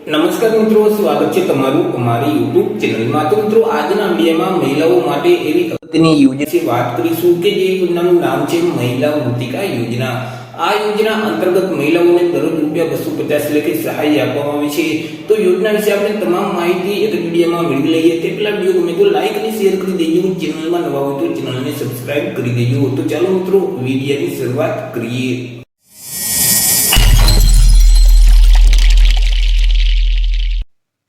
નમસ્કાર મિત્રો, સ્વાગત છે તમારું અમારી YouTube ચેનલમાં। તો મિત્રો, આજના વિડીયોમાં મહિલાઓ માટે એવી અગત્યની યોજના વિશે વાત કરીશું કે જે યોજનાનું નામ છે મહિલા મૃતિકા યોજના। આ યોજના અંતર્ગત મહિલાઓને દરરોજ ₹250 લેખે સહાય આપવામાં આવે છે। તો યોજના વિશે આપણે તમામ માહિતી એક વિડીયોમાં મેળવી લઈએ। તે પહેલા વિડીયો ગમે તો લાઈક અને શેર કરી દેજો। ચેનલમાં નવા હોય તો ચેનલને સબસ્ક્રાઇબ કરી દેજો। તો ચાલો મિત્રો, વિડીયોની શરૂઆત કરીએ।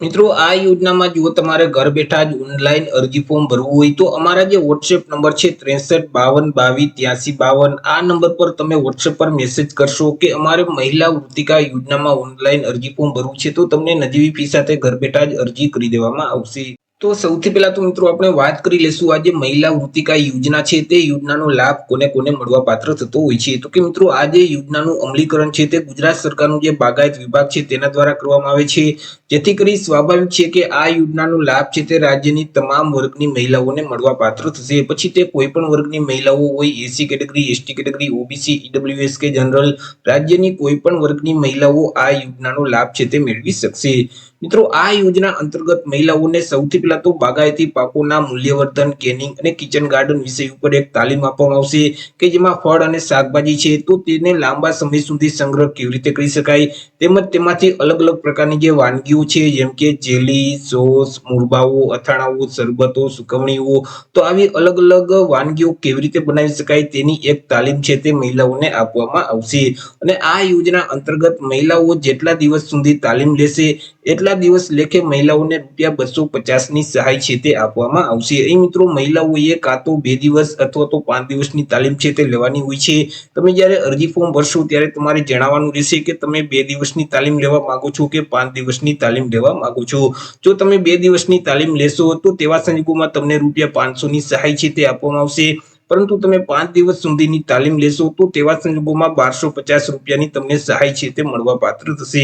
મિત્રો, આ યોજનામાં જો તમારે ઘર બેઠા જ ઓનલાઈન અરજી ફોર્મ ભરવું હોય તો અમારા જે વોટ્સએપ નંબર છે 6352228352 આ નંબર પર તમે વોટ્સએપ પર મેસેજ કરશો કે અમારે મહિલા વૃત્તિકા યોજનામાં ઓનલાઈન અરજી ફોર્મ ભરવું છે તો તમને નજીવી ફી સાથે ઘર બેઠા જ અરજી કરી દેવામાં આવશે। તો સૌથી પહેલા તો મિત્રો આપણે વાત કરી લેશું આ જે મહિલા વૃત્તિકા યોજના છે તે યોજનાનો લાભ કોને કોને મળવા પાત્ર થતો હોય છે। તો કે મિત્રો, આ જે યોજનાનું અમલીકરણ છે તે ગુજરાત સરકારનું જે બાગાયત વિભાગ છે તેના દ્વારા કરવામાં આવે છે, જેથી કરી સ્વાભાવિક છે કે આ યોજનાનો લાભ છે તે રાજ્યની તમામ વર્ગની મહિલાઓને મળવા પાત્ર થશે। પછી તે કોઈ પણ વર્ગની મહિલાઓ હોય, SC category, ST category, OBC, EWS કે જનરલ, રાજ્યની કોઈ પણ વર્ગની મહિલાઓ આ યોજનાનો લાભ છે તે મેળવી શકશે। મિત્રો, આ યોજના અંતર્ગત મહિલાઓને સૌથી પહેલા તો બાગાયતી પાકોના મૂલ્યવર્ધન, કેનિંગ અને કિચન ગાર્ડન વિષય ઉપર એક તાલીમ આપવામાં આવશે કે જેમાં ફળ અને શાકભાજી છે તો તેને લાંબા સમય સુધી સંગ્રહ કેવી રીતે કરી શકાય, તેમજ તેમાંથી અલગ અલગ પ્રકારની જે વાનગીઓ છે જેમ કે જેલી, સોસ, મુરબાઓ, અથાણાઓ, શરબતો, સુકવણીઓ, તો આવી અલગ અલગ વાનગીઓ કેવી રીતે બનાવી શકાય તેની એક તાલીમ છે તે મહિલાઓને આપવામાં આવશે। અને આ યોજના અંતર્ગત મહિલાઓ જેટલા દિવસ સુધી તાલીમ લેશે એટલા દિવસ લેખે મહિલાઓને ₹250 ની સહાય છે તે આપવામાં આવશે। અહીં મિત્રો, મહિલાઓએ કાં તો 2 દિવસ અથવા તો 5 દિવસની તાલીમ છે તે લેવાની હોય છે। તમે જ્યારે અરજી ફોર્મ ભરશો ત્યારે તમારે જણાવવાનું રહેશે કે તમે 2 દિવસની તાલીમ લેવા માંગો છો કે 5 દિવસની તાલીમ લેવા માંગો છો। જો તમે 2 દિવસની તાલીમ લેશો તો તેવા સંજોગોમાં તમને ₹500 ની સહાય છે તે આપવામાં આવશે, પરંતુ તમે 5 દિવસ સુધીની તાલીમ લેશો તો તેવા સંજોગોમાં ₹1250 ની તમને સહાય છે તે મળવા પાત્ર થશે।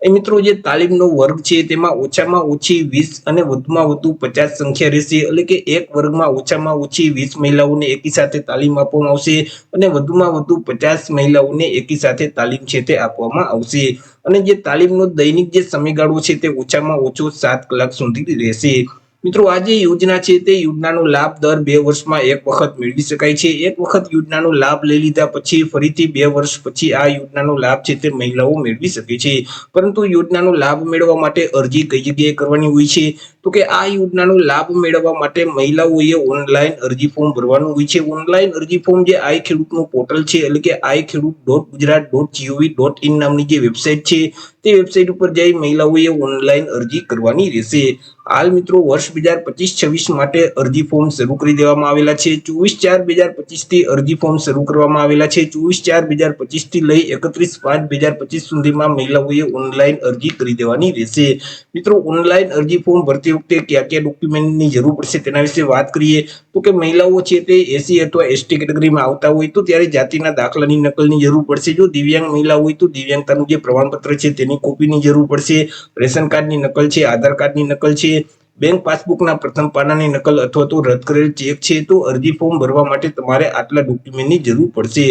એ મિત્રો, જે તાલીમનો વર્ગ છે તેમાં ઓછામાં ઓછી 20 અને વધુમાં વધુ 50 સંખ્યા રહેશે, એટલે કે એક વર્ગમાં ઓછામાં ઓછી 20 મહિલાઓને એકી સાથે તાલીમ આપવામાં આવશે અને વધુમાં વધુ 50 મહિલાઓને એકી સાથે તાલીમ છે તે આપવામાં આવશે। અને જે તાલીમનો દૈનિક જે સમયગાળો છે તે ઓછામાં ઓછો 7 કલાક સુધી રહેશે। મિત્રો, આ જે યોજના છે તે યોજનાનો લાભ દર 2 વર્ષમાં એક વખત મેળવી શકાય છે। એક વખત યોજનાનો લાભ લઈ લીધા પછી ફરીથી 2 વર્ષ પછી આ યોજનાનો લાભ છે તે મહિલાઓ મેળવી શકે છે। પરંતુ યોજનાનો લાભ મેળવવા માટે અરજી કઈ જગ્યાએ કરવાની હોય છે? તો કે આ યોજનાનો લાભ મેળવવા માટે મહિલાઓએ ઓનલાઈન અરજી ફોર્મ ભરવાનું હોય છે। ઓનલાઈન અરજી ફોર્મ જે આઈ ખેડૂતનું પોર્ટલ છે, એટલે કે iKhedoot.gujarat.gov.in નામની જે વેબસાઇટ છે તે વેબસાઇટ ઉપર જઈ મહિલાઓએ ઓનલાઈન અરજી કરવાની રહેશે। હાલ મિત્રો, વર્ષ 2025-26 માટે અરજી ફોર્મ શરૂ કરી દેવામાં આવેલા છે। 24/4/2025 થી અરજી ફોર્મ શરૂ કરવામાં આવેલા છે। 24/4/2025 થી લઈ 31/5/2025 સુધીમાં મહિલાઓએ ઓનલાઈન અરજી કરી દેવાની રહેશે। મિત્રો, ઓનલાઈન અરજી ફોર્મ ભરતી વખતે કયા કયા ડોક્યુમેન્ટની જરૂર પડશે તેના વિશે વાત કરીએ તો કે મહિલાઓ છે તે એસસી અથવા એસટી કેટેગરીમાં આવતા હોય તો ત્યારે જાતિના દાખલાની નકલની જરૂર પડશે। જો દિવ્યાંગ મહિલા હોય તો દિવ્યાંગતાનું જે પ્રમાણપત્ર છે તેની કોપીની જરૂર પડશે। રેશન કાર્ડની નકલ છે, આધાર કાર્ડની નકલ છે, બેંક પાસબુકના પ્રથમ પાનાની નકલ અથવા તો રદ કરેલ ચેક છે। તો અરજી ફોર્મ ભરવા માટે તમારે આટલા ડોક્યુમેન્ટની જરૂર પડશે।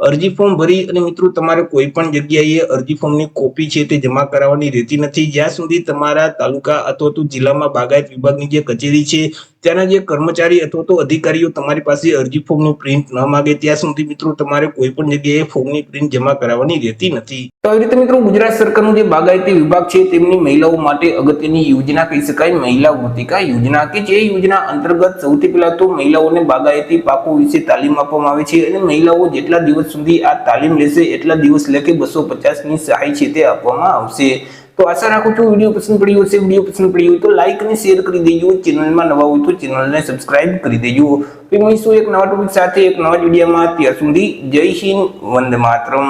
અરજી ફોર્મ ભરી અને મિત્રો તમારે કોઈ પણ જગ્યાએ અરજી ફોર્મની કોપી છે તે જમા કરાવવાની રહેતી નથી, જ્યાં સુધી તમારા તાલુકા અથવા તો જિલ્લામાં બાગાયત વિભાગની જે કચેરી છે ત્યાંના જે કર્મચારી અથવા તો અધિકારીઓ તમારી પાસે અરજી ફોર્મની પ્રિન્ટ ન માંગે ત્યાં સુધી મિત્રો તમારે કોઈ પણ જગ્યાએ ફોર્મની પ્રિન્ટ જમા કરાવવાની રહેતી નથી। તો આવી રીતે મિત્રો, ગુજરાત સરકારનું જે બાગાયતી વિભાગ છે તેમની મહિલાઓ માટે અગત્યની યોજના કહી શકાય મહિલા વૃત્તિકા યોજના, કે જે યોજના અંતર્ગત સૌથી પહેલા તો મહિલાઓને બાગાયતી પાકો વિશે તાલીમ આપવામાં આવે છે અને મહિલાઓ જેટલા દિવસ સુધી આ તાલીમ લેશે એટલા દિવસ લેખે 250 ની સહાય છે તે આપવામાં આવશે। તો આશા રાખું છું વિડીયો પસંદ પડ્યો હશે। વિડીયો પસંદ પડ્યો હોય તો લાઈક અને શેર કરી દેજો। ચેનલમાં નવા હોય તો ચેનલને સબસ્ક્રાઇબ કરી દેજો। તો મળીશું એક નવા ટોપિક સાથે એક નવા વિડીયોમાં। ત્યાર સુધી જય હિન્દ, વંદે માતરમ।